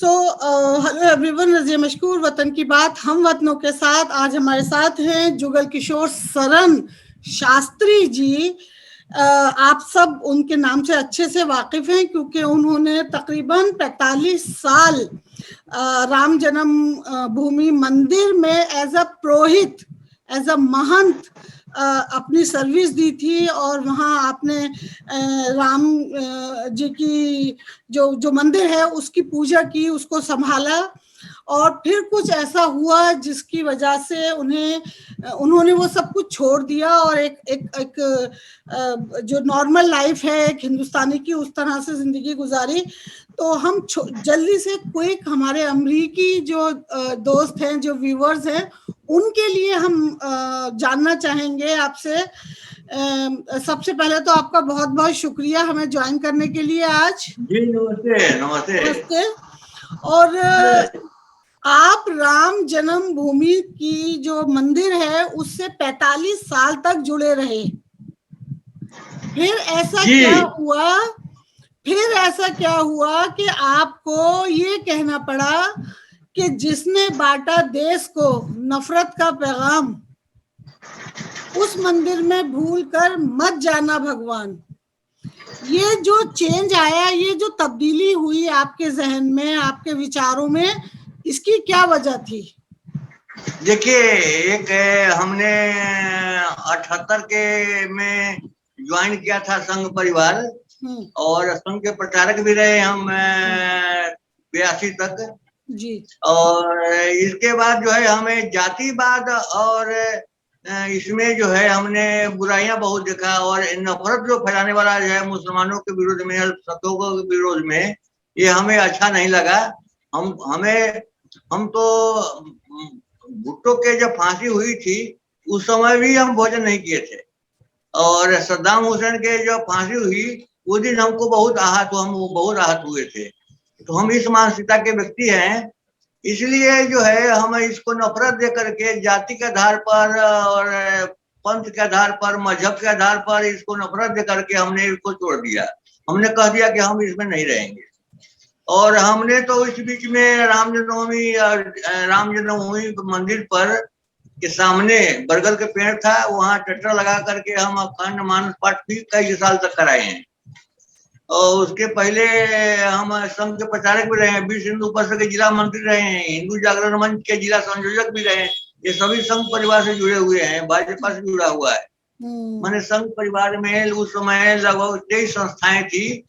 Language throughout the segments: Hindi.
सो हेलो एवरीवन, रज़िया मशकूर वतन की बात हम वतनों के साथ। आज हमारे साथ हैं जुगल किशोर सरन शास्त्री जी। आप सब उनके नाम से अच्छे से वाकिफ हैं क्योंकि उन्होंने तकरीबन 45 साल राम जन्म भूमि मंदिर में as a Purohit, as a महंत अपनी सर्विस दी थी और वहाँ आपने राम जी की जो जो मंदिर है उसकी पूजा की, उसको संभाला। और फिर कुछ ऐसा हुआ जिसकी वजह से उन्होंने वो सब कुछ छोड़ दिया और एक जो नॉर्मल लाइफ है एक हिंदुस्तानी की, उस तरह से जिंदगी गुजारी। तो हम जल्दी से क्विक हमारे अमरीकी जो दोस्त हैं, जो व्यूअर्स हैं, उनके लिए हम जानना चाहेंगे आपसे। सबसे पहले तो आपका बहुत बहुत शुक्रिया हमें ज्वाइन करने के लिए आज। जी नमस्ते। नमस्ते नमस्ते। और आप राम जन्म भूमि की जो मंदिर है उससे 45 साल तक जुड़े रहे। फिर ऐसा क्या हुआ कि आपको ये कहना पड़ा कि जिसने बांटा देश को नफरत का पैगाम, उस मंदिर में भूलकर मत जाना भगवान। ये जो चेंज आया, ये जो तब्दीली हुई आपके जहन में, आपके विचारों में, इसकी क्या वजह थी? देखिए, एक हमने 78 के में ज्वाइन किया था संघ परिवार, और संघ के प्रचारक भी रहे हम 82 तक जी। और इसके बाद जो है हमें जातिवाद और इसमें जो है हमने बुराइयां बहुत देखा और नफरत जो फैलाने वाला जो है मुसलमानों के विरोध में, अल्पसंख्यकों के विरोध में, ये हमें अच्छा नहीं लगा। हम तो भुट्टो के जब फांसी हुई थी उस समय भी हम भोजन नहीं किए थे, और सद्दाम हुसैन के जब फांसी हुई उस दिन हमको बहुत आहत हुए थे। तो हम इस मानसिकता के व्यक्ति हैं, इसलिए जो है हम इसको नफरत दे करके जाति के आधार पर और पंथ के आधार पर, मजहब के आधार पर इसको नफरत दे करके हमने इसको छोड़ दिया। हमने कह दिया कि हम इसमें नहीं रहेंगे। और हमने तो इस बीच में राम जन्मभूमि मंदिर पर के सामने बरगद के पेड़ था, वहां ट्रैक्टर लगा करके हम अखंड मानस पाठ भी कई साल तक कराए हैं। और उसके पहले हम संघ के प्रचारक भी रहे हैं, विश्व हिंदू परिषद के जिला मंत्री रहे हैं, हिंदू जागरण मंच के जिला संयोजक भी रहे हैं। ये सभी संघ परिवार से जुड़े हुए हैं, भाजपा से जुड़ा हुआ है। मैंने संघ परिवार में उस समय लगभग 23 संस्थाएं थी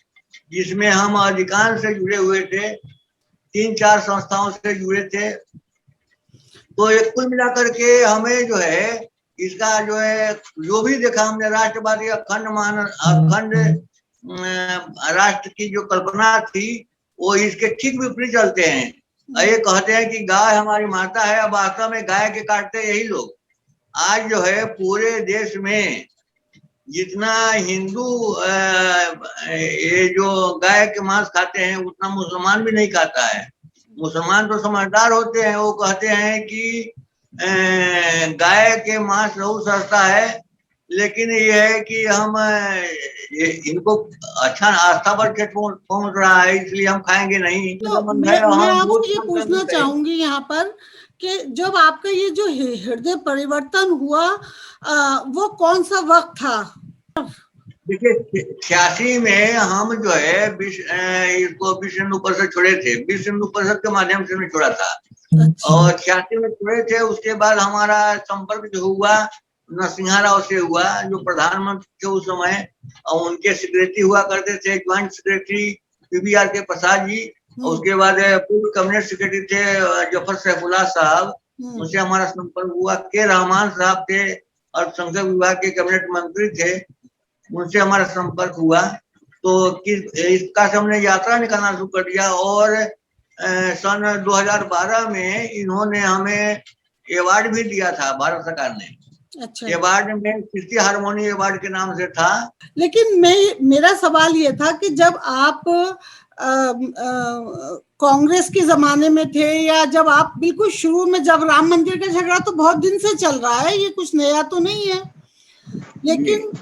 जिसमें हम अधिकांश से जुड़े हुए थे, 3-4 संस्थाओं से जुड़े थे। तो एक कुल मिलाकर के हमें जो है इसका जो है जो भी देखा हमने, राष्ट्रवादी अखंड राष्ट्र की जो कल्पना थी वो इसके ठीक विपरीत चलते हैं। ये कहते हैं कि गाय हमारी माता है, अब वास्तव में गाय के काटते यही लोग। आज जो है पूरे देश में जितना हिंदू ये जो गाय के मांस खाते हैं उतना मुसलमान भी नहीं खाता है। मुसलमान तो समझदार होते हैं, वो कहते हैं कि गाय के मांस बहुत सस्ता है, लेकिन ये है कि हम इनको अच्छा आस्था पर पहुंच रहा है इसलिए हम खाएंगे नहीं। तो मैं आपसे ये पूछना चाहूंगी यहाँ पर कि जब आपका ये जो हृदय परिवर्तन हुआ वो कौन सा वक्त था? देखिए, 86 में हम जो है इसको विश्व हिंदू परिषद छोड़े थे, विश्व हिंदू परिषद के माध्यम से छोड़ा था। अच्छा। और 86 में छोड़े थे। उसके बाद हमारा संपर्क जो हुआ नरसिंहा राव से हुआ, जो प्रधानमंत्री थे उस समय, और उनके सेक्रेटरी हुआ करते थे, ज्वाइंट सेक्रेटरी पीवीआर के प्रसाद जी। उसके बाद पूर्व कैबिनेट सेक्रेटरी थे जफर सैफुल्लाह साहब, उनसे हमारा संपर्क हुआ। के रहमान साहब थे, अल्पसंख्यक विभाग के कैबिनेट मंत्री थे, उनसे हमारा संपर्क हुआ। तो इसका से हमने यात्रा निकालना शुरू कर दिया। और सन 2012 में इन्होंने हमें अवार्ड भी दिया था, भारत सरकार ने। अच्छा। अवार्ड में कृषि हारमोनी अवार्ड के नाम से था। लेकिन मेरा सवाल ये था कि जब आप कांग्रेस के जमाने में थे, या जब आप बिल्कुल शुरू में, जब राम मंदिर का झगड़ा तो बहुत दिन से चल रहा है, ये कुछ नया तो नहीं है, लेकिन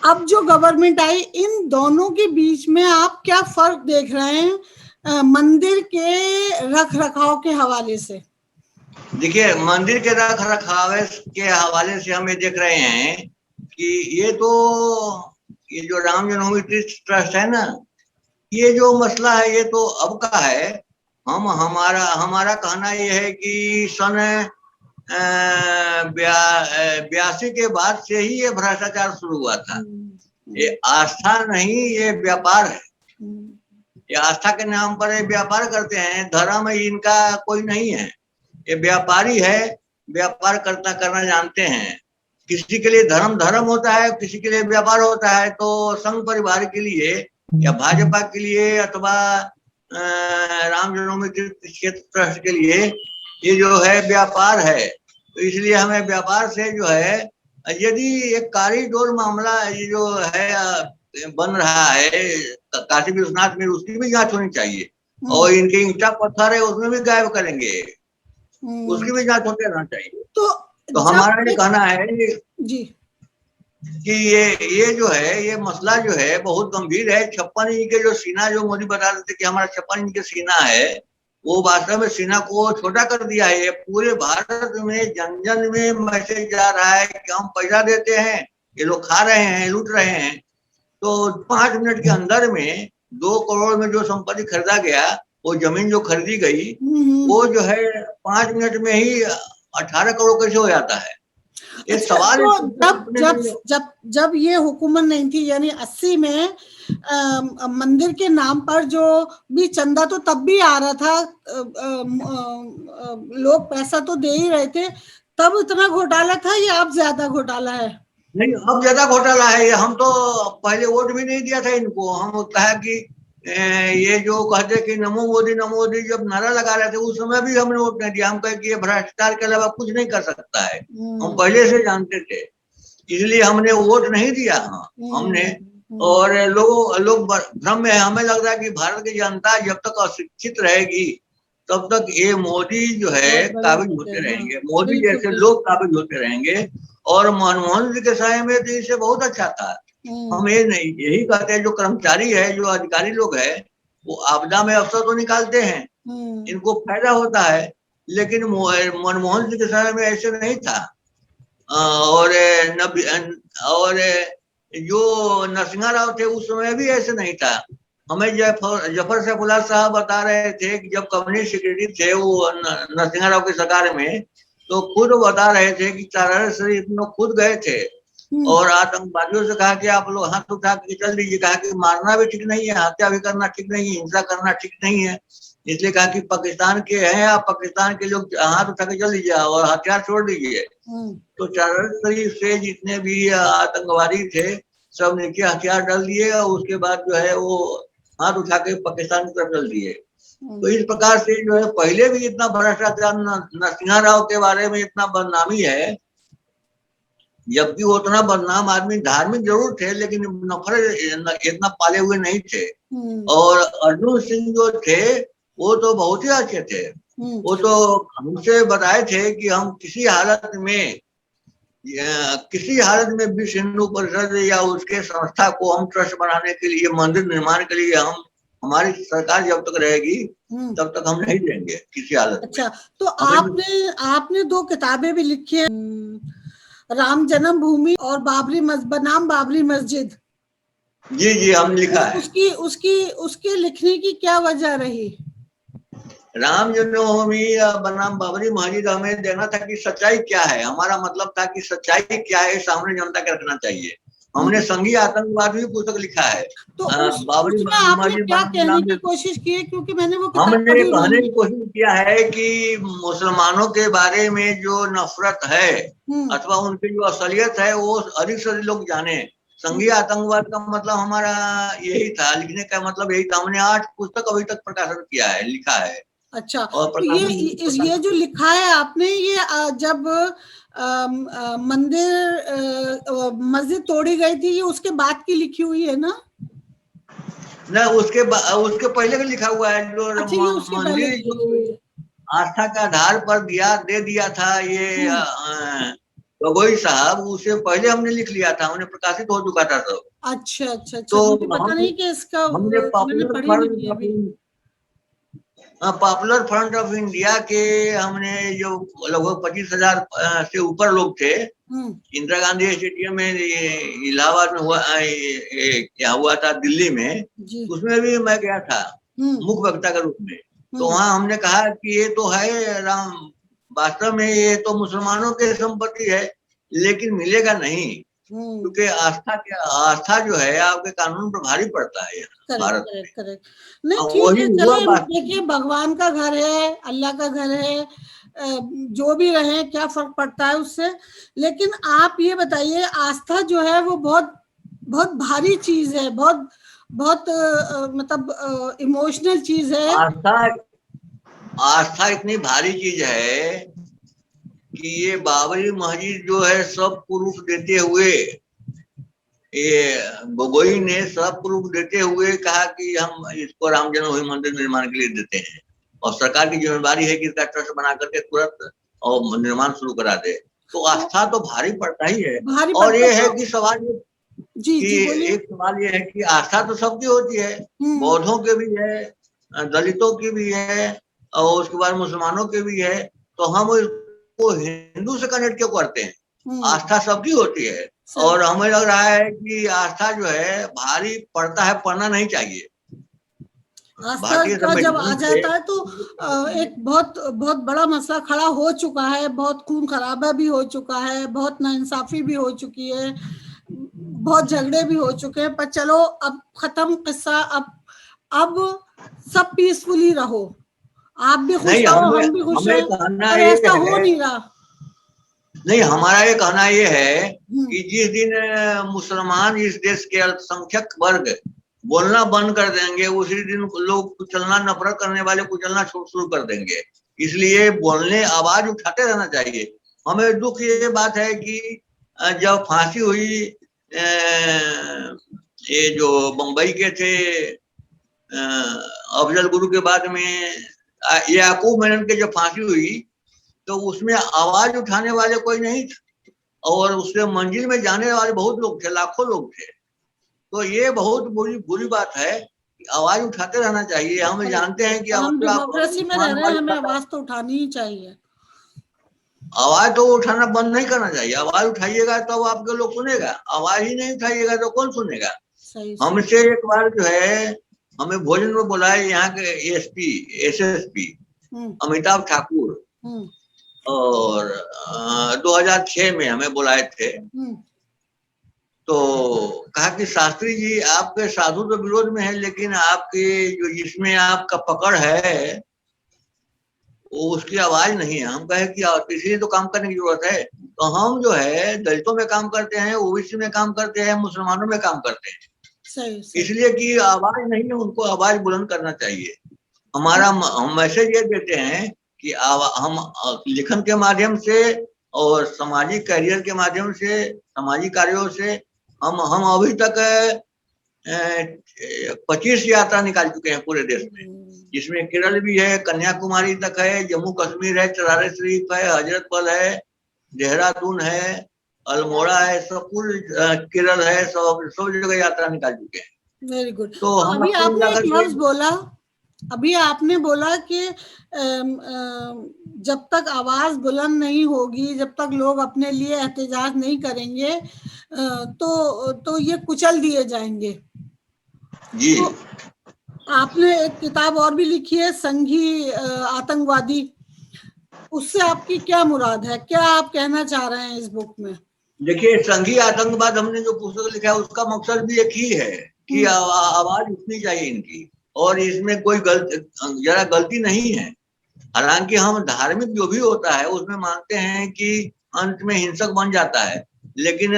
अब जो गवर्नमेंट आई, इन दोनों के बीच में आप क्या फर्क देख रहे हैं? मंदिर के रख रखाव के हवाले से? देखिए, मंदिर के रख रखाव के हवाले से हम ये देख रहे हैं कि ये जो राम जन्मभूमि तीर्थ ट्रस्ट है ना, ये जो मसला है ये तो अब का है। हमारा कहना ये है कि सन 82 के बाद से ही ये भ्रष्टाचार शुरू हुआ था। ये आस्था नहीं, ये व्यापार है। ये आस्था के नाम पर ये व्यापार करते हैं। धर्म इनका कोई नहीं है, ये व्यापारी है, व्यापार करना जानते हैं। किसी के लिए धर्म धर्म होता है, किसी के लिए व्यापार होता है। तो संघ परिवार के लिए या भाजपा के लिए अथवा राम जन्मभूमि तीर्थ क्षेत्र ट्रस्ट के लिए ये जो है व्यापार है। तो इसलिए हमें व्यापार से जो है, यदि एक कॉरिडोर मामला ये जो है बन रहा है काशी विश्वनाथ में, उसकी भी जांच होनी चाहिए। और इनके ईंटा पत्थर है उसमें भी गायब करेंगे, उसकी भी जांच होते रहना चाहिए। तो हमारा ये कहना है जी कि ये जो है, ये मसला जो है बहुत गंभीर है। 56 इंच के जो सीना जो मोदी बता रहे थे कि हमारा 56 इंच के सीना है, वो वास्तव में सीना को छोटा कर दिया है। पूरे भारत में जन जन में मैसेज जा रहा है कि हम पैसा देते हैं, ये लोग खा रहे हैं, लूट रहे हैं। तो 5 मिनट के अंदर में 2 करोड़ में जो संपत्ति खरीदा गया, वो जमीन जो खरीदी गई, वो जो है 5 मिनट में ही 18 करोड़ कैसे हो जाता है? ये सवाल तो जब ये हुकूमत नहीं थी, यानी 80 में मंदिर के नाम पर जो भी चंदा तो तब भी आ रहा था, लोग पैसा तो दे ही रहे थे, तब इतना घोटाला था या अब ज्यादा घोटाला है? नहीं, अब ज्यादा घोटाला है। हम तो पहले वोट भी नहीं दिया था इनको। हम कहा कि ये जो कहते कि नमो मोदी जब नारा लगा रहे थे, उस समय भी हमने वोट नहीं दिया। हम कहे कि ये भ्रष्टाचार के अलावा कुछ नहीं कर सकता है, हम पहले से जानते थे, इसलिए हमने वोट नहीं दिया। हमने और लोग भ्रम में, हमें लग रहा है कि भारत की जनता जब तक अशिक्षित रहेगी तब तक ये मोदी जो है काबिज होते रहेंगे, मोदी जैसे लोग काबिज होते रहेंगे। और मनमोहन जी के समय में तो इससे बहुत अच्छा था। हम यही कहते हैं, जो कर्मचारी है, जो अधिकारी लोग है, वो आपदा में अवसर तो निकालते हैं, इनको फायदा होता है। लेकिन मनमोहन जी के समय में ऐसे नहीं था। और जो नरसिंह राव थे उस समय भी ऐसे नहीं था। हमें जफर सैफुल्लाह साहब बता रहे थे कि जब कम्युनिस्ट सेक्रेटरी थे वो नरसिंह राव की सरकार में, तो खुद बता रहे थे कि तारार शरीफ में खुद गए थे और आतंकवादियों से कहा कि आप लोग हाथ उठा के चल दीजिए। कहा कि मारना भी ठीक नहीं है, हत्या भी करना ठीक नहीं है, हिंसा करना ठीक नहीं है। इसलिए कहा कि पाकिस्तान के हैं, आप पाकिस्तान के लोग हाथ उठा के चल दीजिए और हथियार छोड़ दीजिए। तो तारार शरीफ से जितने भी आतंकवादी थे सब नीचे हथियार डाल दिए और उसके बाद जो है वो हाथ उठा के पाकिस्तान की तरफ चल दिए। तो इस प्रकार से जो है पहले भी इतना भ्रष्टाचार, नरसिंह राव के बारे में इतना बदनामी है, जबकि वो उतना बदनाम आदमी, धार्मिक जरूर थे लेकिन नफरत इतना पाले हुए नहीं थे। और अर्जुन सिंह जो थे वो तो बहुत ही अच्छे थे। वो तो हमसे बताए थे कि हम किसी हालत में विश्व हिंदू परिषद या उसके संस्था को हम ट्रस्ट बनाने के लिए, मंदिर निर्माण के लिए, हमारी सरकार जब तक रहेगी तब तक हम नहीं देंगे किसी हालत में। अच्छा, तो आपने 2 किताबें भी लिखी है, राम जन्मभूमि और बनाम बाबरी मस्जिद। जी हम लिखा है। उसके लिखने की क्या वजह रही? राम जन्मभूमि बनाम बाबरी मस्जिद हमें देना था कि सच्चाई क्या है। हमारा मतलब था कि सच्चाई क्या है सामने जनता के रखना चाहिए। हमने संघीय आतंकवाद भी पुस्तक लिखा है। तो बाबरी मस्जिद क्या कहने की कोशिश की है? क्योंकि मैंने वो किताब हमने कहने की कोशिश किया है कि मुसलमानों के बारे में जो नफरत है अथवा उनकी जो असलियत है वो अधिक से अधिक लोग जाने। संघीय आतंकवाद का मतलब हमारा यही था, लिखने का मतलब यही था। हमने 8 पुस्तक अभी तक प्रकाशन किया है, लिखा है। अच्छा, तो ये जो लिखा है आपने, ये जब मस्जिद तोड़ी गई थी, ये उसके बाद की लिखी हुई है ना? ना, उसके पहले का लिखा हुआ है। जो मंदिर जो आस्था के आधार पर दे दिया था ये गगोई साहब, उससे पहले हमने लिख लिया था, हमने प्रकाशित हो चुका था सब। अच्छा, तो पता नहीं कि इसका हमने पॉपुलर फ्रंट ऑफ इंडिया के हमने जो लगभग 25,000 से ऊपर लोग थे, इंदिरा गांधी स्टेडियम में, इलाहाबाद में हुआ, क्या हुआ था दिल्ली में, उसमें भी मैं गया था मुख्य वक्ता के रूप में। तो वहाँ हमने कहा कि ये तो है राम, वास्तव में ये तो मुसलमानों की संपत्ति है, लेकिन मिलेगा नहीं, क्योंकि आस्था जो है आपके कानून पर भारी पड़ता है भारत में। करेक्ट। नहीं ठीक है, चलिए देखिए, भगवान का घर है, अल्लाह का घर है, जो भी रहे क्या फर्क पड़ता है उससे। लेकिन आप ये बताइए, आस्था जो है वो बहुत बहुत भारी चीज है, बहुत बहुत मतलब इमोशनल चीज है। आस्था इतनी भारी चीज है कि ये बाबरी मस्जिद जो है सब प्रूफ देते हुए, ये गोगोई ने सब प्रूफ देते हुए कहा कि हम इसको राम जन्मभूमि मंदिर निर्माण के लिए देते हैं, और सरकार की जिम्मेदारी है कि इसका ट्रस्ट बना करके तुरंत और निर्माण शुरू करा दे। तो आस्था तो भारी पड़ता ही है। और ये है कि सवाल एक सवाल ये है कि आस्था तो सबकी होती है, बौद्धों के भी है, दलितों की भी है, और उसके बाद मुसलमानों के भी है। तो हम इसको हिंदू से कनेक्ट क्यों करते हैं? आस्था सबकी होती है, और हमें लग रहा है कि आस्था जो है भारी पड़ता है, पड़ना नहीं चाहिए। आस्था का जब आ जाता है तो एक बहुत बहुत बड़ा मसला खड़ा हो चुका है, बहुत खून खराबा भी हो चुका है, बहुत नाइंसाफी भी हो चुकी है, बहुत झगड़े भी हो चुके हैं। पर चलो अब खत्म किस्सा, अब सब पीसफुली रहो, आप भी खुश रहो, हम भी खुश हैं, पर ऐसा हो नहीं रहा। नहीं, हमारा ये कहना ये है कि जिस दिन मुसलमान इस देश के अल्पसंख्यक वर्ग बोलना बंद कर देंगे, उसी दिन लोग कुचलना, नफरत करने वाले कुचलना शुरू कर देंगे। इसलिए बोलने, आवाज उठाते रहना चाहिए। हमें दुख ये बात है कि जब फांसी हुई, ये जो बम्बई के थे अफजल गुरु के बाद में याकूब मेनन के जब फांसी हुई, तो उसमें आवाज उठाने वाले कोई नहीं थे, और उसके मंजिल में जाने वाले बहुत लोग थे, लाखों लोग थे। तो ये बहुत बुरी बात है, आवाज उठाते रहना चाहिए। हम जानते हैं कि हम डेमोक्रेसी में रह रहे हैं, हमें आवाज तो उठानी ही चाहिए। आवाज तो उठाना बंद नहीं करना चाहिए। आवाज उठाइएगा तो आपके लोग सुनेगा, आवाज ही नहीं उठाइएगा तो कौन सुनेगा? हमसे एक बार जो है हमें भोजन में बुलाए यहाँ के एसएसपी अमिताभ ठाकुर, और 2006 में हमें बुलाए थे। तो कहा कि शास्त्री जी, आपके साधु तो विरोध में है, लेकिन आपके जो जिसमें आपका पकड़ है वो उसकी आवाज नहीं है। हम कहे कि इसलिए तो काम करने की जरूरत है। तो हम जो है दलितों में काम करते हैं, ओबीसी में काम करते हैं, मुसलमानों में काम करते हैं, इसलिए कि आवाज नहीं है, उनको आवाज बुलंद करना चाहिए। हमारा हम मैसेज ये देते हैं कि हम लेखन के माध्यम से और सामाजिक करियर के माध्यम से, सामाजिक कार्यों से हम अभी तक 25 यात्रा निकाल चुके हैं पूरे देश में, जिसमें केरल भी है, कन्याकुमारी तक है, जम्मू कश्मीर है, चरारे शरीफ है, हजरत बल है, देहरादून है, अल्मोड़ा है, सब कुल केरल है, सब जगह यात्रा निकाल चुके हैं। Very good. तो अभी आपने एक लफ्ज बोला, अभी आपने बोला कि जब तक आवाज बुलंद नहीं होगी, जब तक लोग अपने लिए एहतजाज नहीं करेंगे, तो ये कुचल दिए जाएंगे। जी। तो आपने एक किताब और भी लिखी है, संघी आतंकवादी, उससे आपकी क्या मुराद है, क्या आप कहना चाह रहे हैं इस बुक में? देखिए, संघी आतंकवाद हमने जो पुस्तक लिखा है उसका मकसद भी एक ही है कि आवाज उठनी चाहिए इनकी, और इसमें कोई गलती नहीं है। हालांकि हम धार्मिक जो भी होता है उसमें मानते हैं कि अंत में हिंसक बन जाता है, लेकिन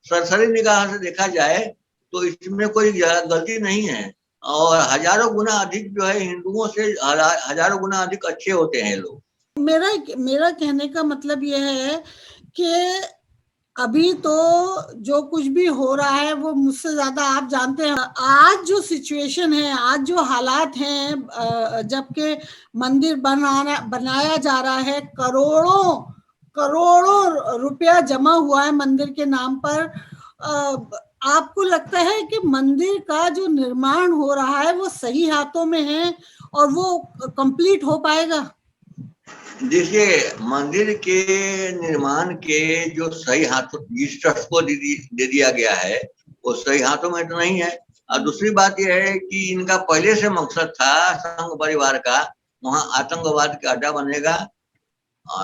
सरसरी निगाह से देखा जाए तो इसमें कोई गलती नहीं है, और हजारों गुना अधिक जो है हिंदुओं से हजारों गुना अधिक अच्छे होते हैं लोग। मेरा कहने का मतलब यह है कि अभी तो जो कुछ भी हो रहा है वो मुझसे ज्यादा आप जानते हैं। आज जो सिचुएशन है, आज जो हालात हैं, जबकि मंदिर बनाया जा रहा है, करोड़ों रुपया जमा हुआ है मंदिर के नाम पर, आपको लगता है कि मंदिर का जो निर्माण हो रहा है वो सही हाथों में है और वो कंप्लीट हो पाएगा? देखिए, मंदिर के निर्माण के जो सही हाथों जिस ट्रस्ट को दे दिया गया है वो सही हाथों में तो नहीं है। और दूसरी बात यह है कि इनका पहले से मकसद था संघ परिवार का वहां आतंकवाद का अड्डा बनेगा,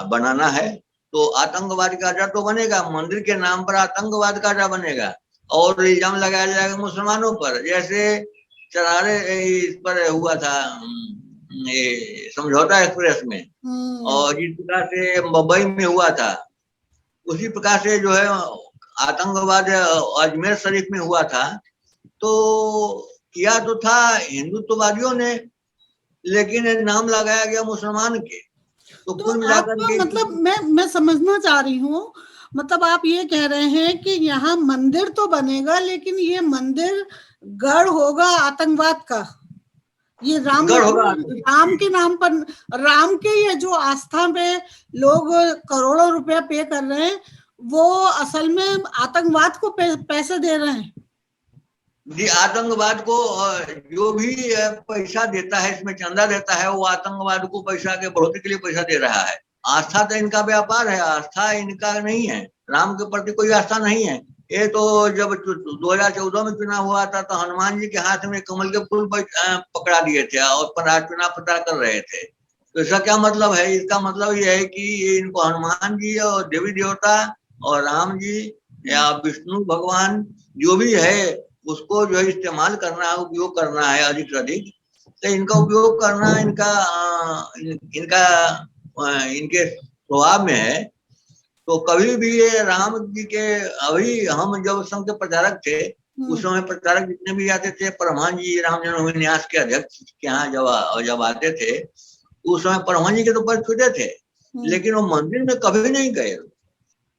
बनाना है। तो आतंकवाद का अड्डा तो बनेगा, मंदिर के नाम पर आतंकवाद का अड्डा बनेगा और इल्जाम लगाया जाएगा मुसलमानों पर, जैसे चरारे इस पर हुआ था ये समझौता एक्सप्रेस में, और जिस प्रकार से मुंबई में हुआ था उसी प्रकार से जो है आतंकवाद अजमेर शरीफ में हुआ था। तो किया तो था हिंदुत्ववादियों ने, लेकिन नाम लगाया गया मुसलमान के। तो कुल मिलाकर के मतलब मैं समझना चाह रही हूँ, मतलब आप ये कह रहे हैं कि यहाँ मंदिर तो बनेगा लेकिन ये मंदिर गढ़ होगा आतंकवाद का। ये राम के नाम पर, राम के ये जो आस्था पे लोग करोड़ों रुपया पे कर रहे हैं वो असल में आतंकवाद को पैसे दे रहे हैं। जी, आतंकवाद को जो भी पैसा देता है, इसमें चंदा देता है, वो आतंकवाद को पैसा के बढ़ोतरी के लिए पैसा दे रहा है। आस्था तो इनका व्यापार है, आस्था इनका नहीं है, राम के प्रति कोई आस्था नहीं है। ये तो जब 2014 में चुनाव हुआ था तो हनुमान जी के हाथ में कमल के फूल पकड़ा दिए थे और चुनाव प्रचार कर रहे थे। तो इसका क्या मतलब है? इसका मतलब यह है कि इनको हनुमान जी और देवी देवता और राम जी या विष्णु भगवान जो भी है उसको जो है इस्तेमाल करना है, उपयोग करना है अधिक से अधिक। तो इनका उपयोग करना इनके स्वभाव में है। तो कभी भी ये राम जी के, अभी हम जब संघ के प्रचारक थे उस समय प्रचारक जितने भी आते थे, परमहंस जी राम जन्मभूमि न्यास के अध्यक्ष के यहाँ जब आते थे उस समय परमहंस जी के तो पद छूटे थे, लेकिन वो मंदिर में कभी नहीं गए।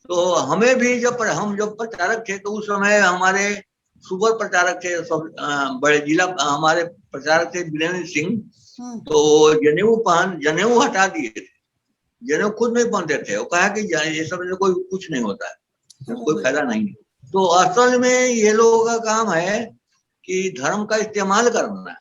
तो हमें भी जब हम प्रचारक थे तो उस समय हमारे सुपर प्रचारक थे, सब बड़े जिला हमारे प्रचारक थे वीरेंद्र सिंह, तो जनेऊ हटा दिए थे, जनेऊ खुद नहीं पहनते थे। वो कहा कि ये सब में कोई कुछ नहीं होता है, कोई फायदा नहीं है। तो असल में ये लोगों का काम है कि धर्म का इस्तेमाल करना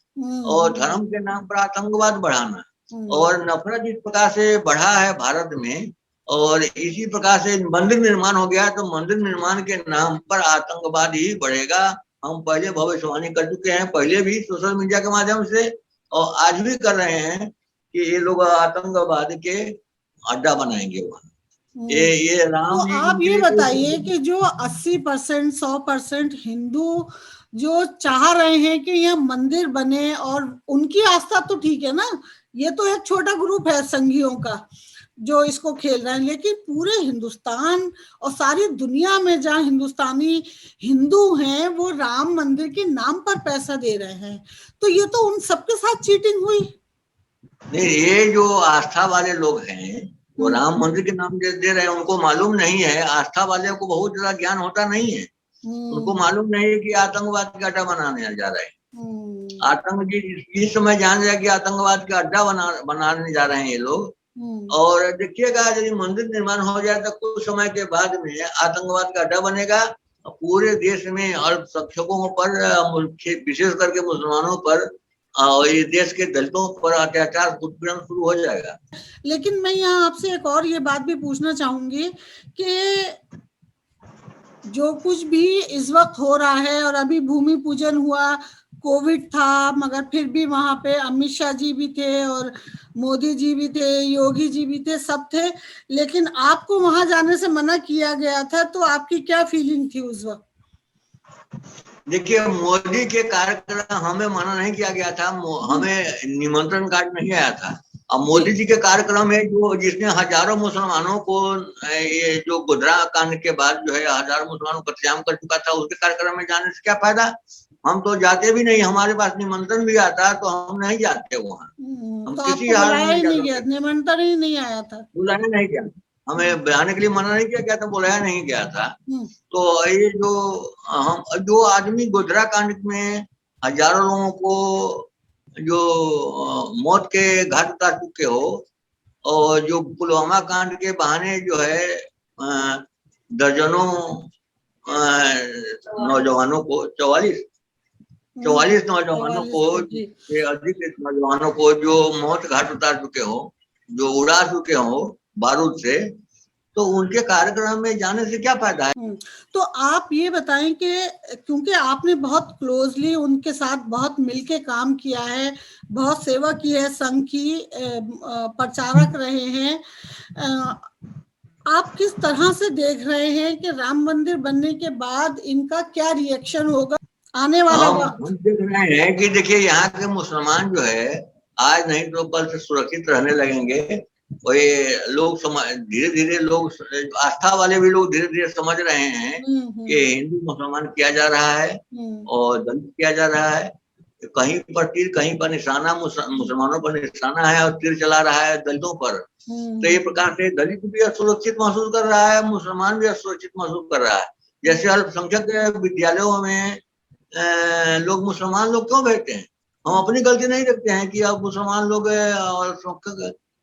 और धर्म के नाम पर आतंकवाद बढ़ाना, और नफरत इस प्रकार से बढ़ा है भारत में, और इसी प्रकार से मंदिर निर्माण हो गया। तो मंदिर निर्माण के नाम पर आतंकवाद ही बढ़ेगा। हम पहले भविष्यवाणी कर चुके हैं, पहले भी सोशल मीडिया के माध्यम से, और आज भी कर रहे हैं कि ये लोग आतंकवाद के अड्डा बनाएंगे वहां। ये राम तो जी आप ये बताइए कि जो 80% 100% हिंदू जो चाह रहे हैं कि यह मंदिर बने, और उनकी आस्था तो ठीक है ना, ये तो एक छोटा ग्रुप है संघियों का जो इसको खेल रहे हैं, लेकिन पूरे हिंदुस्तान और सारी दुनिया में जहाँ हिंदुस्तानी हिंदू हैं वो राम मंदिर के नाम पर पैसा दे रहे हैं, तो ये तो उन सबके साथ चीटिंग हुई। नहीं, ये जो आस्था वाले लोग हैं वो राम मंदिर के नाम दे रहे हैं, उनको मालूम नहीं है। आस्था वाले को बहुत ज्यादा ज्ञान होता नहीं है, उनको मालूम नहीं है कि आतंकवाद का अड्डा बनाने जा रहे हैं। आतंक जी इस समय जान रहे हैं कि आतंकवाद का अड्डा बनाने जा रहे हैं ये लोग। और देखिएगा यदि मंदिर निर्माण हो जाए तो कुछ समय के बाद में आतंकवाद का अड्डा बनेगा, पूरे देश में अल्पसंख्यकों पर, विशेष करके मुसलमानों पर और ये देश के दलितों पर अत्याचार उत्पीड़न शुरू हो जाएगा। लेकिन मैं यहाँ आपसे एक और ये बात भी पूछना चाहूंगी कि जो कुछ भी इस वक्त हो रहा है, और अभी भूमि पूजन हुआ, कोविड था मगर फिर भी वहां पे अमित शाह जी भी थे और मोदी जी भी थे, योगी जी भी थे, सब थे, लेकिन आपको वहां जाने से मना किया गया था, तो आपकी क्या फीलिंग थी उस वक्त? देखिए, मोदी के कार्यक्रम हमें मना नहीं किया गया था, हमें निमंत्रण कार्ड नहीं आया था। अब मोदी जी के कार्यक्रम में जो जिसने हजारों मुसलमानों को, ये जो गोधरा कांड के बाद जो है हजारों मुसलमानों को कत्लेआम कर चुका था, उसके कार्यक्रम में जाने से क्या फायदा? हम तो जाते भी नहीं, हमारे पास निमंत्रण भी आता तो हम नहीं जाते वहाँ। हम तो किसी हाल में नहीं गया, निमंत्रण ही नहीं आया था, बुलाया नहीं गया, हमें जाने के लिए मना नहीं किया गया था, बुलाया नहीं गया था। तो ये जो आदमी गोधरा कांड में हजारों लोगों को जो मौत के घाट उतार चुके हो, और जो पुलवामा कांड के बहाने जो है दर्जनों नौजवानों को 44 नौजवानों को से अधिक नौजवानों को जो मौत घाट उतार चुके हो, जो उड़ा चुके हो बारूद से, तो उनके कार्यक्रम में जाने से क्या फायदा है। तो आप ये बताएं कि क्योंकि आपने बहुत क्लोजली उनके साथ बहुत मिलके काम किया है, बहुत सेवा की है, संघ की प्रचारक रहे हैं, आप किस तरह से देख रहे हैं कि राम मंदिर बनने के बाद इनका क्या रिएक्शन होगा आने वाला वक्त? हम देख रहे हैं कि देखिए यहाँ के मुसलमान जो है आज नहीं तो कल से सुरक्षित रहने लगेंगे। और ये लोग धीरे धीरे लोग आस्था वाले भी लोग धीरे धीरे समझ रहे हैं कि हिंदू मुसलमान किया जा रहा है और दलित किया जा रहा है। कहीं पर तीर, कहीं पर निशाना मुसलमानों पर निशाना है और तीर चला रहा है दलितों पर। तो ये प्रकार से दलित भी असुरक्षित महसूस कर रहा है, मुसलमान भी असुरक्षित महसूस कर रहा है। जैसे अल्पसंख्यक विद्यालयों में लोग मुसलमान लोग क्यों भेजते हैं? हम अपनी गलती नहीं देखते हैं कि अब मुसलमान लोग और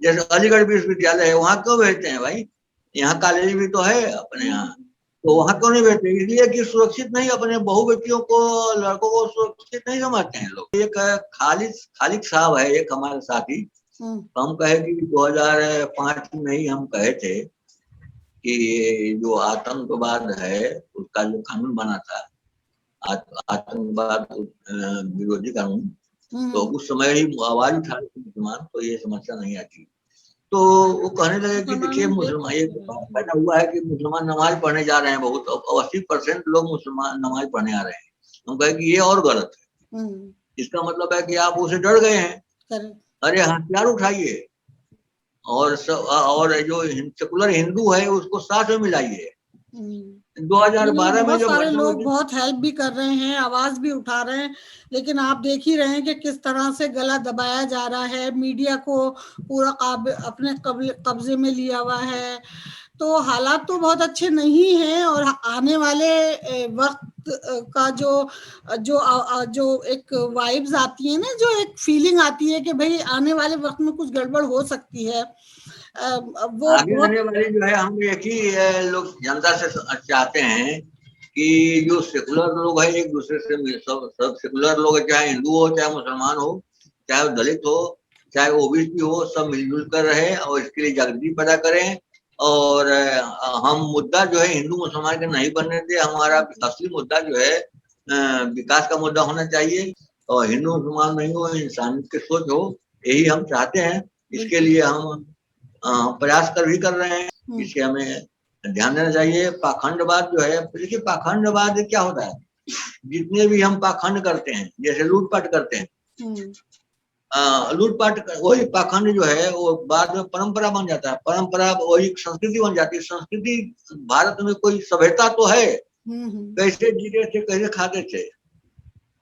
जैसे अलीगढ़ विश्वविद्यालय है, वहां क्यों भेजते हैं भाई? यहाँ कॉलेज भी तो है अपने यहाँ, तो वहां क्यों नहीं भेजते? इसलिए कि सुरक्षित नहीं, अपने बहु बेटियों को, लड़कों को सुरक्षित नहीं समझते हैं लोग। एक खालिद साहब है एक हमारे साथी, हम कहे कि 2005 में ही हम कहे थे कि जो आतंकवाद है उसका जो कानून बना था, आतंकवाद विरोधी कानून, तो उस समय ही आवाज उठा मुसलमान, तो ये समस्या नहीं आती। तो वो कहने लगे कि देखिए मुसलमान, ये पैदा हुआ है कि मुसलमान नमाज पढ़ने जा रहे हैं बहुत, 80% लोग मुसलमान नमाज पढ़ने आ रहे हैं। हम कहे कि ये और गलत है। इसका मतलब है कि आप उसे डर गए हैं। अरे हथियार उठाइए और जो सेकुलर हिंदू है उसको साथ में मिलाइए। 2012 में बहुत सारे लोग बहुत हेल्प भी कर रहे हैं, आवाज भी उठा रहे हैं, लेकिन आप देख ही रहे हैं कि किस तरह से गला दबाया जा रहा है, मीडिया को पूरा अपने कब्जे में लिया हुआ है। तो हालात तो बहुत अच्छे नहीं हैं और आने वाले वक्त का जो एक वाइब्स आती है ना, जो एक फीलिंग आती है कि भाई आने वाले वक्त में कुछ गड़बड़ हो सकती है, वो आगे आने वाले जो है, हम एक ही लोग जनता से चाहते हैं कि जो सेकुलर लोग है एक दूसरे से सब सेकुलर लोग, चाहे हिंदू हो, चाहे मुसलमान हो, चाहे दलित हो, चाहे ओबीसी हो, सब मिलजुल कर रहे और इसके लिए जागृति पैदा करें। और हम मुद्दा जो है हिंदू मुसलमान के नहीं बनने दे। हमारा असली मुद्दा जो है विकास का मुद्दा होना चाहिए और हिंदू मुसलमान नहीं हो, इंसानियत की सोच हो, यही हम चाहते हैं। इसके लिए हम प्रयास कर रहे हैं। इससे हमें ध्यान देना चाहिए। पाखंडवाद जो है, देखिए पाखंडवाद क्या होता है, जितने भी हम पाखंड करते हैं, जैसे लूटपाट करते हैं, लूटपाट वही पाखंड जो है वो बाद में परंपरा बन जाता है, परंपरा वही संस्कृति बन जाती है। संस्कृति, भारत में कोई सभ्यता तो है, कैसे जीते थे, कैसे खाते थे,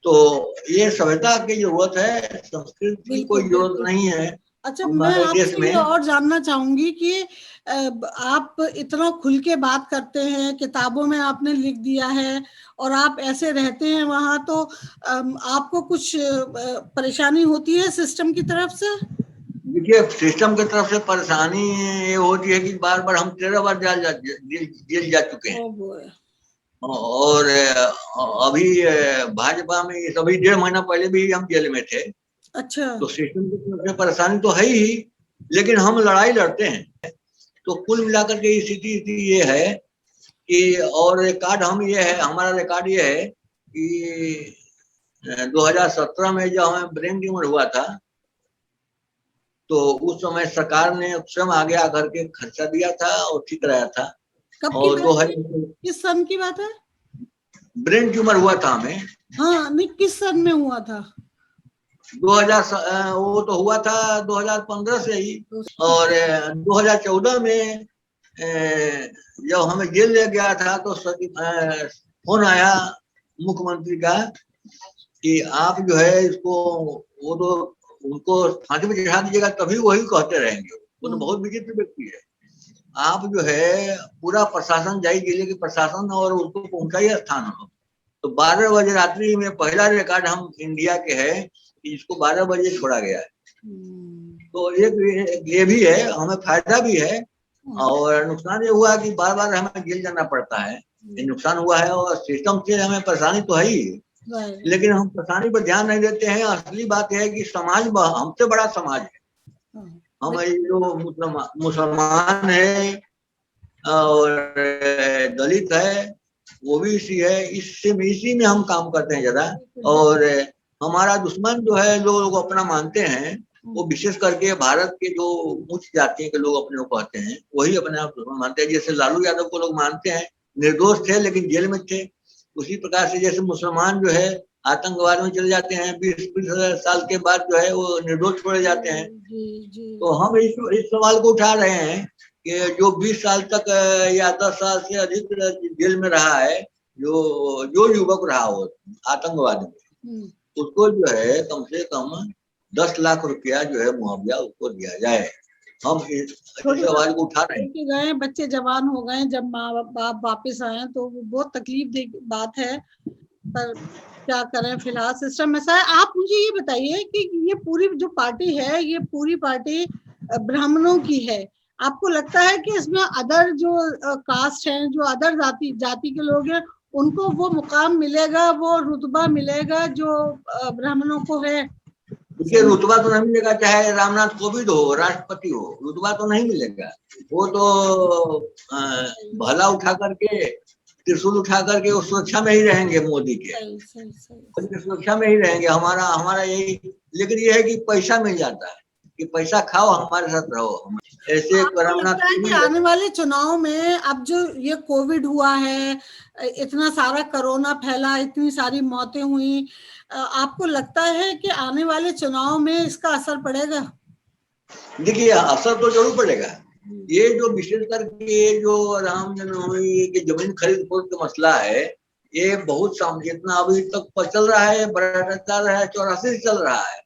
तो ये सभ्यता की जरूरत है, संस्कृति की कोई जरूरत नहीं है। अच्छा, मैं आपसे ये और जानना चाहूंगी कि आप इतना खुल के बात करते हैं, किताबों में आपने लिख दिया है और आप ऐसे रहते हैं वहां, तो आपको कुछ परेशानी होती है सिस्टम की तरफ से? देखिए, सिस्टम की तरफ से परेशानी ये होती है कि बार बार हम 13 बार जेल जा चुके हैं। और अभी भाजपा में अभी 1.5 महीना पहले भी हम जेल में थे। अच्छा, तो सिस्टम की तरफ से परेशानी तो है ही, लेकिन हम लड़ाई लड़ते हैं। तो कुल मिलाकर के स्थिति ये है कि, और रिकॉर्ड हम ये है, हमारा रिकॉर्ड ये है कि 2017 में जब हमें ब्रेन ट्यूमर हुआ था, तो उस समय सरकार ने स्वयं आगे आकर के खर्चा दिया था और ठीक कराया था। कब और की बात है? किस सन की बात है? ब्रेन ट्यूमर हुआ था हमें। हाँ, नहीं, किस सन में हुआ था? 2000 वो तो हुआ था 2015 से ही। और 2014 में जब हमें जेल ले गया था तो फोन आया मुख्यमंत्री का कि आप जो है इसको, वो तो उनको फांसी में चढ़ा दीजिएगा, तभी वही कहते रहेंगे। वो तो बहुत विचित्र व्यक्ति है। आप जो है पूरा प्रशासन जाइए, जिले के प्रशासन, और उसको पहुंचाइए स्थान हो। तो 12 बजे रात्रि में पहला रिकॉर्ड हम इंडिया के है कि इसको 12 बजे छोड़ा गया है। तो एक ये भी है, हमें फायदा भी है और नुकसान ये हुआ कि बार बार हमें जेल जाना पड़ता है। ये नुकसान हुआ है और सिस्टम से हमें परेशानी तो है ही, लेकिन हम परेशानी पर ध्यान नहीं देते हैं। असली बात यह है कि समाज हमसे बड़ा समाज है। हम जो मुसलमान है और दलित है, ओबीसी है, इसी में हम काम करते हैं ज्यादा। और हमारा दुश्मन जो है लोग अपना मानते हैं, वो विशेष करके भारत के जो उच्च जाति के लोग अपने को कहते हैं, वही अपने आप दुश्मन मानते हैं। जैसे लालू यादव को लोग मानते हैं निर्दोष थे लेकिन जेल में थे, उसी प्रकार से जैसे मुसलमान जो है आतंकवाद में चले जाते हैं, 20 साल के बाद जो है वो निर्दोष छोड़े जाते हैं। तो हम इस सवाल को उठा रहे हैं कि जो 20 साल तक या 10 साल से अधिक जेल में रहा है, जो युवक रहा हो आतंकवाद में, उसको जो है कम से कम 10 लाख रुपया जो है मुआवजा उसको दिया जाए। हम इस सवाल को उठा रहे हैं। गए बच्चे जवान हो गए, जब माँ बाप वापिस आए तो बहुत तकलीफ बात है, पर क्या करें, फिलहाल सिस्टम ऐसा है। आप मुझे ये बताइए कि ये पूरी जो पार्टी है, ये पूरी पार्टी ब्राह्मणों की है। आपको लगता है कि इसमें अदर जो कास्ट हैं, जो अदर जाति के लोग हैं, उनको वो मुकाम मिलेगा, वो रुतबा मिलेगा जो ब्राह्मणों को है? देखिए, रुतबा तो नहीं मिलेगा, चाहे रामनाथ कोविंद हो, राष्ट्रपति हो, रुतबा तो नहीं मिलेगा। वो तो भला उठा करके, त्रिशूल उठा करके वो सुरक्षा में ही रहेंगे, मोदी के सुरक्षा में ही रहेंगे। हमारा यही, लेकिन ये है कि पैसा मिल जाता है कि पैसा खाओ, हमारे साथ रहो। ऐसे आने वाले चुनाव में अब जो ये कोविड हुआ है, इतना सारा कोरोना फैला, इतनी सारी मौतें हुई, आपको लगता है कि आने वाले चुनाव में इसका असर पड़ेगा? देखिए, असर तो जरूर पड़ेगा। ये जो विशेष करके जो राम जन्मभूमि की जमीन खरीद फरोख्त का मसला है, ये बहुत जितना अभी तक चल रहा है, भ्रष्टाचार है, 84 चल रहा है,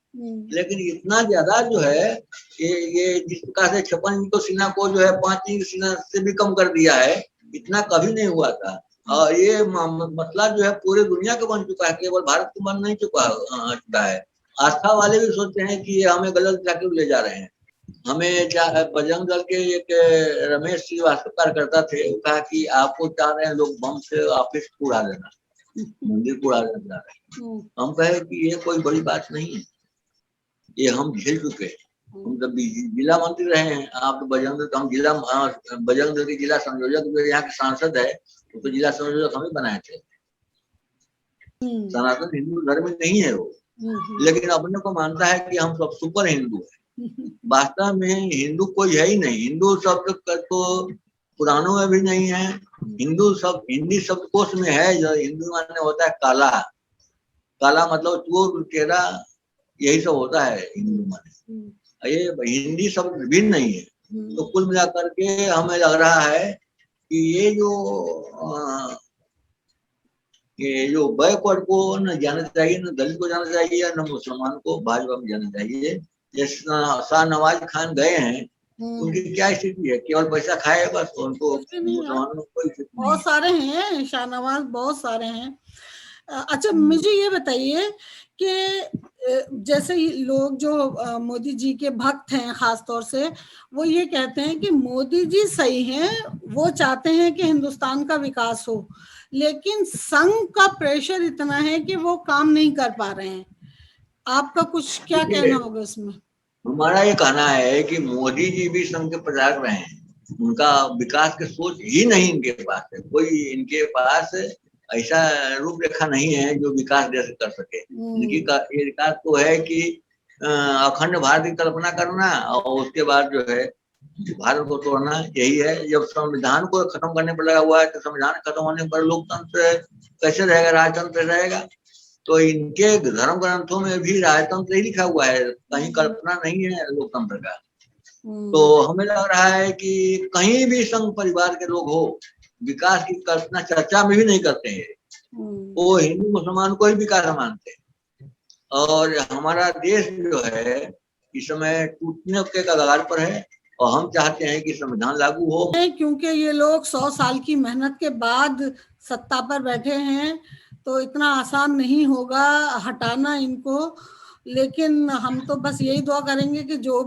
लेकिन इतना ज्यादा जो है ये जिस प्रकार से 56 इंच सीना को जो है 5 इंच सीना से भी कम कर दिया है, इतना कभी नहीं हुआ था। और ये मसला जो है पूरे दुनिया का बन चुका है, केवल भारत को बन नहीं चुका है। आस्था वाले भी सोचते हैं कि ये हमें गलत जाके ले जा रहे हैं। हमें बजरंग दल के एक रमेश श्रीवास्तव कार्यकर्ता थे, वो कहा कि आपको चाह रहे हैं लोग बम से ऑफिस को उड़ा देना, मंदिर को उड़ा देना। हम कहे कि ये कोई बड़ी बात नहीं है, ये हम झेल चुके हैं। हम जब जिला मंत्री रहे हैं, आप तो बजरंग दल, हम बजरंग दल के जिला संयोजक, यहाँ के सांसद है, तो जिला संयोजक हम ही बनाए थे। सनातन हिंदू धर्म में नहीं है वो, लेकिन अपने को मानता है कि हम सब सुपर हिंदू है। वास्तव में हिंदू कोई है ही नहीं। हिंदू शब्द तो पुराणों में भी नहीं है। हिंदू शब्द हिंदी शब्दकोश में है, जो हिंदू माने होता है काला, काला मतलब चोर चेहरा, यही सब होता है हिंदू माने। ये हिंदी शब्द भी नहीं है। तो कुल मिलाकर के हमें लग रहा है कि ये जो बैकवर्ड को न जाना चाहिए, न दलित को जाना चाहिए, न मुसलमान को भाजपा में जाना चाहिए। जैसे शाहनवाज खान गए हैं, उनकी क्या स्थिति है? केवल पैसा खाए बस, उनको मुसलमानों को कोई स्थिति नहीं। बहुत सारे हैं शाहनवाज, बहुत सारे हैं। अच्छा, मुझे ये बताइए कि जैसे लोग जो मोदी जी के भक्त हैं खास तौर से, वो ये कहते हैं कि मोदी जी सही हैं, वो चाहते हैं कि हिंदुस्तान का विकास हो, लेकिन संघ का प्रेशर इतना है कि वो काम नहीं कर पा रहे हैं। आपका कुछ क्या कहना होगा इसमें? हमारा ये कहना है कि मोदी जी भी संघ के प्रचारक रहे हैं, उनका विकास की सोच ही नहीं इनके पास है। कोई इनके पास ऐसा रूपरेखा नहीं है जो विकास देश कर सके। इनकी विकास तो है कि अखंड भारत की कल्पना करना और उसके बाद जो है भारत को तोड़ना, यही है। जब संविधान को खत्म करने पर लगा हुआ है, तो संविधान खत्म होने पर लोकतंत्र कैसे रहेगा, राजतंत्र रहेगा? तो इनके धर्म ग्रंथों में भी राजतंत्र ही लिखा हुआ है, कहीं कल्पना नहीं है लोकतंत्र का। तो हमें लग रहा है कि कहीं भी संघ परिवार के लोग हो, विकास की कल्पना चर्चा में भी नहीं करते हैं। वो हिंदू मुसलमान को ही विकास मानते हैं। और हमारा देश जो है इस समय टूटने के कगार पर है, और हम चाहते हैं कि संविधान लागू हो। क्योंकि ये लोग 100 साल की मेहनत के बाद सत्ता पर बैठे हैं, तो इतना आसान नहीं होगा हटाना इनको। लेकिन हम तो बस यही दुआ करेंगे कि जो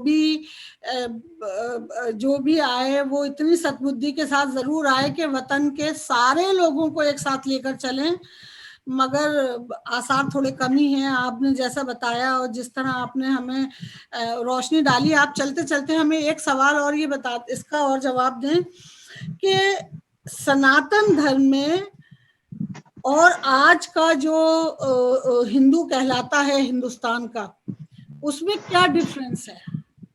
भी आए वो इतनी सद्बुद्धि के साथ जरूर आए कि वतन के सारे लोगों को एक साथ लेकर चलें। मगर आसार थोड़े कम ही हैं, आपने जैसा बताया और जिस तरह आपने हमें रोशनी डाली। आप चलते चलते हमें एक सवाल और ये बता, इसका और जवाब दें कि सनातन धर्म में और आज का जो हिंदू कहलाता है हिंदुस्तान का, उसमें क्या डिफरेंस है?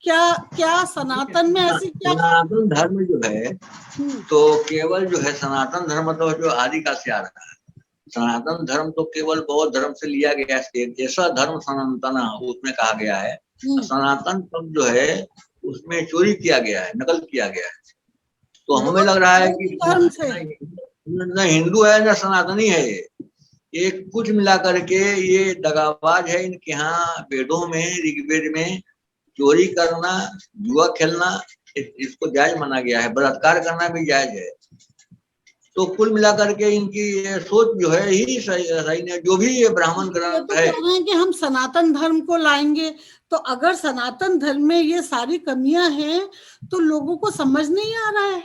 क्या क्या सनातन में ऐसी क्या? सनातन धर्म जो है तो केवल जो है सनातन धर्म तो जो आदिकाल से आ रहा है। सनातन धर्म तो केवल बौद्ध धर्म से लिया गया है, ऐसा धर्म सनातन उसमें कहा गया है। सनातन शब्द जो है उसमें चोरी किया गया है, नकल किया गया है। तो हमें लग रहा है कि धर्म से न हिंदू है न सनातनी है, ये कुछ मिला करके ये दगाबाज है। इनके यहाँ वेदों में, ऋग्वेद में चोरी करना, जुआ खेलना इसको जायज माना गया है, बलात्कार करना भी जायज है। तो कुल मिलाकर के इनकी सोच जो है ही सही नहीं। जो भी ये ब्राह्मण ग्रंथ तो है, कह रहे हैं कि हम सनातन धर्म को लाएंगे, तो अगर सनातन धर्म में ये सारी कमियां हैं तो लोगों को समझ नहीं आ रहा है।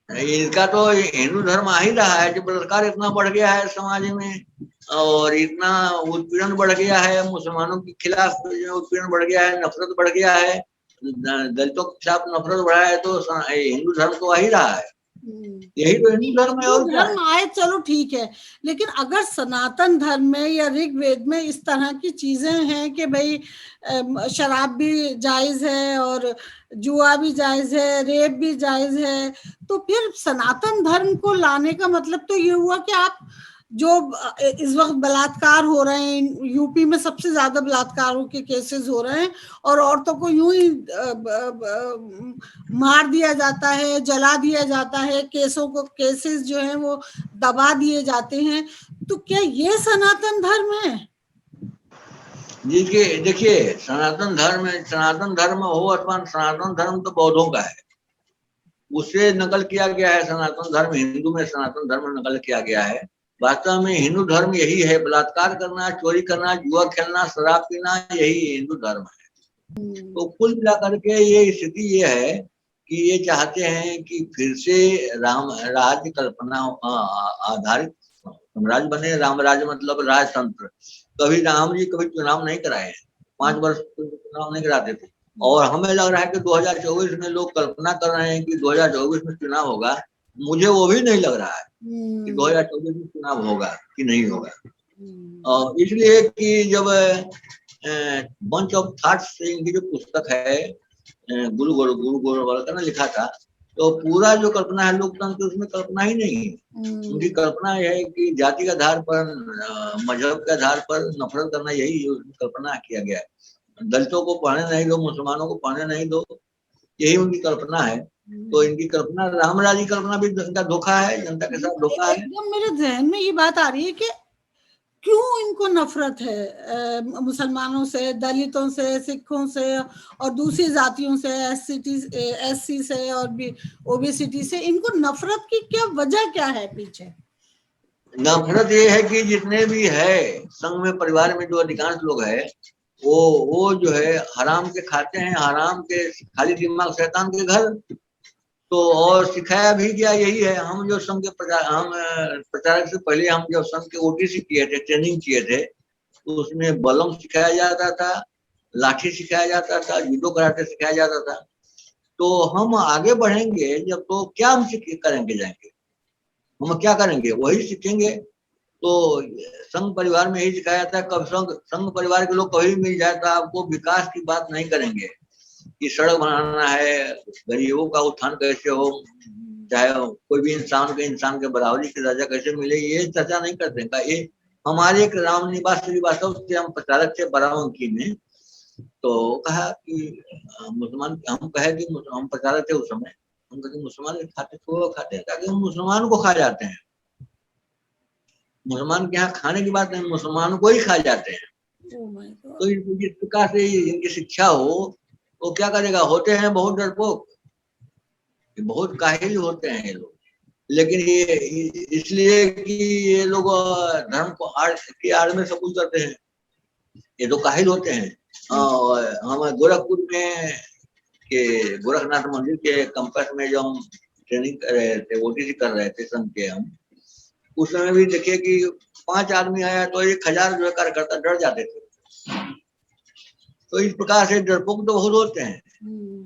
इनका तो हिंदू धर्म आ ही रहा है कि बलात्कार इतना बढ़ गया है समाज में, और इतना उत्पीड़न बढ़ गया है, मुसलमानों के खिलाफ उत्पीड़न बढ़ गया है, नफरत बढ़ गया है, दलितों के खिलाफ नफरत बढ़ा है। तो हिंदू धर्म तो आ ही रहा है, यही तो हिंदू धर्म है। और धर्म आए चलो ठीक है, लेकिन अगर सनातन धर्म में या ऋग्वेद में इस तरह की चीजें हैं कि भाई शराब भी जायज है और जुआ भी जायज है, रेप भी जायज है, तो फिर सनातन धर्म को लाने का मतलब तो ये हुआ कि आप जो इस वक्त बलात्कार हो रहे हैं, यूपी में सबसे ज्यादा बलात्कारों के केसेस हो रहे हैं और औरतों को यूं ही मार दिया जाता है, जला दिया जाता है, केसेस जो हैं वो दबा दिए जाते हैं, तो क्या ये सनातन धर्म है? देखिए सनातन धर्म हो अथवा सनातन धर्म तो बौद्धों का है, उससे नकल किया गया है। सनातन धर्म हिंदू में सनातन धर्म नकल किया गया है। वास्तव में हिंदू धर्म यही है, बलात्कार करना, चोरी करना, जुआ खेलना, शराब पीना, यही हिंदू धर्म है। तो कुल मिलाकर के ये स्थिति ये है कि ये चाहते हैं कि फिर से राम राज्य कल्पना आधारित साम्राज्य बने। राम राज्य मतलब राजतंत्र। कभी राम जी कभी चुनाव नहीं कराए हैं, 5 वर्ष चुनाव नहीं कराते थे। और हमें लग रहा है कि 2024 में लोग कल्पना कर रहे हैं कि 2024 में चुनाव होगा। मुझे वो भी नहीं लग रहा है कि 2024 में चुनाव होगा कि नहीं होगा। और इसलिए कि जब बंच ऑफ थॉट्स इनकी जो पुस्तक है गुरु गोरवलकर ने लिखा था, तो पूरा जो कल्पना है लोकतंत्र उसमें कल्पना ही नहीं है। उनकी कल्पना यह है कि जाति के आधार पर, मजहब के आधार पर नफरत करना, यही कल्पना किया गया है। दलितों को पढ़ने नहीं दो, मुसलमानों को पढ़ने नहीं दो, यही उनकी कल्पना है। तो इनकी कल्पना, रामराज की कल्पना भी जनता धोखा है, जनता के साथ धोखा है। एकदम मेरे ध्यान में ये बात आ रही है कि क्यों इनको नफरत है मुसलमानों से, दलितों से, सिखों से और दूसरी जातियों से, एससी से और भी ओबीसी से, इनको नफरत की क्या वजह क्या है पीछे? नफरत ये है कि जितने भी है संघ में, परिवार में जो अधिकांश लोग है वो जो है हराम के खाते हैं, हराम के, खाली दिमाग शैतान के घर। तो और सिखाया भी गया यही है। हम जो संघ के प्रचारक से पहले हम जब संघ के ओटीसी किए थे, ट्रेनिंग किए थे, तो उसमें बलम सिखाया जाता था, लाठी सिखाया जाता था, जूडो कराटे सिखाया जाता था। तो हम आगे बढ़ेंगे जब, तो क्या हम करेंगे, जाएंगे हम क्या करेंगे, वही सीखेंगे। तो संघ परिवार में यही सिखाया जाता है। कब संघ परिवार के लोग कभी मिल जाए तो आपको विकास की बात नहीं करेंगे कि सड़क बनाना है, गरीबों का उत्थान कैसे हो, चाहे कोई भी इंसान के बराबरी की दर्जा कैसे मिले, ये चर्चा नहीं करते। ये हमारे एक रामनिवास श्रीवास्तव से हम प्रचारक थे बाराबंकी में, तो कहा कि मुसलमान, हम कहे कि हम प्रचारक थे उस समय, हम कहे मुसलमान खाते ताकि हम मुसलमान को खा जाते हैं। मुसलमान के यहाँ खाने की बात नहीं, मुसलमान को ही खा जाते हैं। तो जिस प्रकार से इनकी शिक्षा हो तो क्या करेगा, होते हैं बहुत डरपोक, बहुत काहिल होते हैं ये लोग। लेकिन ये इसलिए कि ये लोग धर्म को की आड़ में सब कुछ करते हैं, ये तो काहिल होते हैं। हम गोरखपुर में के गोरखनाथ मंदिर के कैंपस में जो हम ट्रेनिंग कर रहे थे, ओटीसी कर रहे थे संघ के हम, उस समय भी देखिए कि 5 आदमी आया तो 1000 जो है कार्यकर्ता डर जाते थे। तो इस प्रकार से डरपोक तो बहुत होते हैं।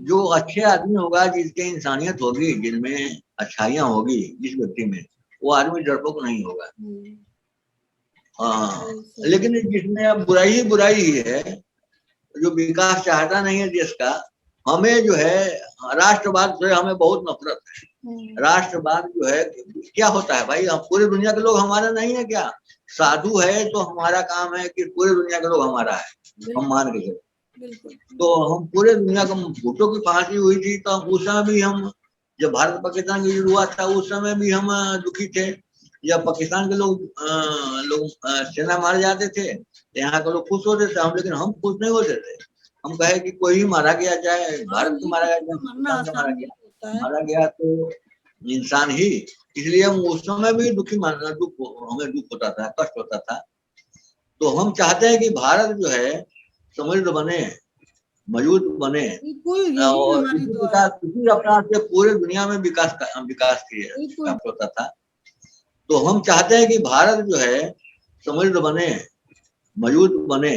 जो अच्छे आदमी होगा, जिसके इंसानियत होगी, जिनमें अच्छाइयां होगी जिस व्यक्ति में, वो आदमी डरपोक नहीं होगा। हाँ, लेकिन जिसमें अब बुराई ही बुराई ही है, जो विकास चाहता नहीं है देश का, हमें जो है राष्ट्रवाद से हमें बहुत नफरत है। राष्ट्रवाद जो है क्या होता है भाई, हम पूरी दुनिया के लोग हमारे नहीं है क्या? साधु है तो हमारा काम है कि पूरी दुनिया के लोग हमारा है, हम मान के चले। तो हम पूरे दुनिया को, भुट्टो की फांसी हुई थी तो उस समय भी हम, जब भारत पाकिस्तान का युद्ध हुआ था उस समय भी हम दुखी थे। जब पाकिस्तान के लोग सेना मारे जाते थे, यहाँ के लोग खुश होते थे हम, लेकिन हम खुश नहीं होते थे। हम कहे कि कोई भी मारा गया, चाहे भारत को मारा गया, चाहे मारा गया तो इंसान ही। इसलिए हम उस समय भी दुखी हमें दुख होता था, कष्ट होता था। तो हम चाहते हैं कि भारत जो है समृद्ध बने, मजबूत बने, और इसी अपना से पूरे दुनिया में विकास प्राप्त होता था। तो हम चाहते हैं कि भारत जो है समृद्ध बने, मजबूत बने,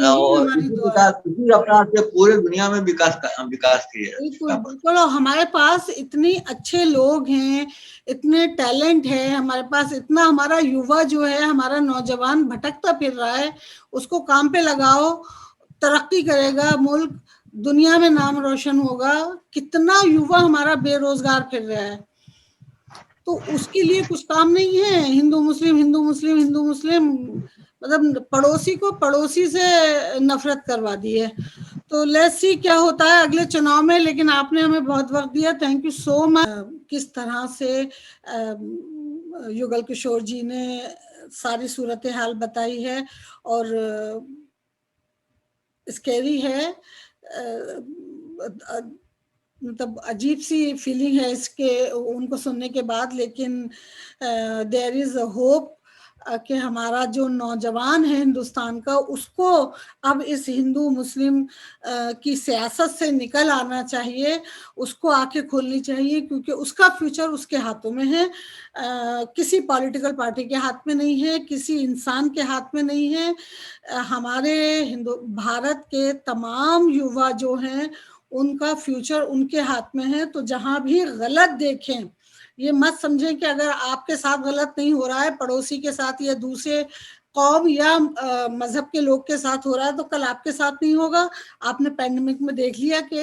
और इसी अपना से पूरे दुनिया में विकास बिल्कुल। हमारे पास इतने अच्छे लोग हैं, इतने टैलेंट है हमारे पास, इतना हमारा युवा जो है, हमारा नौजवान भटकता फिर रहा है, उसको काम पे लगाओ, तरक्की करेगा मुल्क, दुनिया में नाम रोशन होगा। कितना युवा हमारा बेरोजगार फिर रहा है, तो उसके लिए कुछ काम नहीं है। हिंदू मुस्लिम, हिंदू मुस्लिम, हिंदू मुस्लिम, मतलब पड़ोसी को पड़ोसी से नफरत करवा दी है। तो लेट्स सी क्या होता है अगले चुनाव में। लेकिन आपने हमें बहुत वक्त दिया, थैंक यू सो मच। किस तरह से युगल किशोर जी ने सारी सूरत हाल बताई है, और स्कैरी है, मतलब अजीब सी फीलिंग है इसके उनको सुनने के बाद। लेकिन देयर इज अ होप कि हमारा जो नौजवान है हिंदुस्तान का, उसको अब इस हिंदू मुस्लिम की सियासत से निकल आना चाहिए, उसको आंखें खोलनी चाहिए, क्योंकि उसका फ्यूचर उसके हाथों में है, किसी पॉलिटिकल पार्टी के हाथ में नहीं है, किसी इंसान के हाथ में नहीं है। हमारे भारत के तमाम युवा जो हैं, उनका फ्यूचर उनके हाथ में है। तो जहां भी गलत देखें, ये मत समझें कि अगर आपके साथ गलत नहीं हो रहा है, पड़ोसी के साथ या दूसरे कौम या मजहब के लोग के साथ हो रहा है, तो कल आपके साथ नहीं होगा। आपने पैंडेमिक में देख लिया कि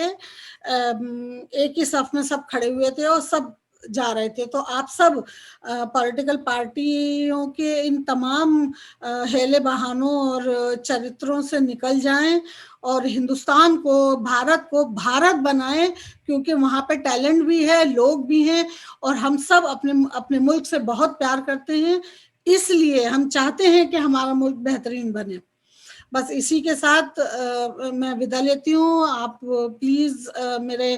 एक ही सफ में सब खड़े हुए थे और सब जा रहे थे। तो आप सब पॉलिटिकल पार्टियों के इन तमाम हेले बहानों और चरित्रों से निकल जाएं और हिंदुस्तान को, भारत को भारत बनाएं, क्योंकि वहां पे टैलेंट भी है, लोग भी हैं, और हम सब अपने अपने मुल्क से बहुत प्यार करते हैं। इसलिए हम चाहते हैं कि हमारा मुल्क बेहतरीन बने। बस इसी के साथ मैं विदा लेती हूँ। आप प्लीज मेरे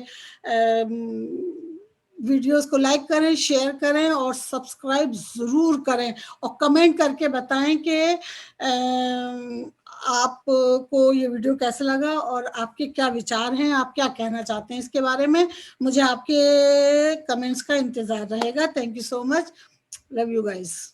वीडियोस को लाइक करें, शेयर करें और सब्सक्राइब जरूर करें, और कमेंट करके बताएं कि आपको ये वीडियो कैसा लगा और आपके क्या विचार हैं, आप क्या कहना चाहते हैं इसके बारे में। मुझे आपके कमेंट्स का इंतजार रहेगा। Thank you so much, love you guys.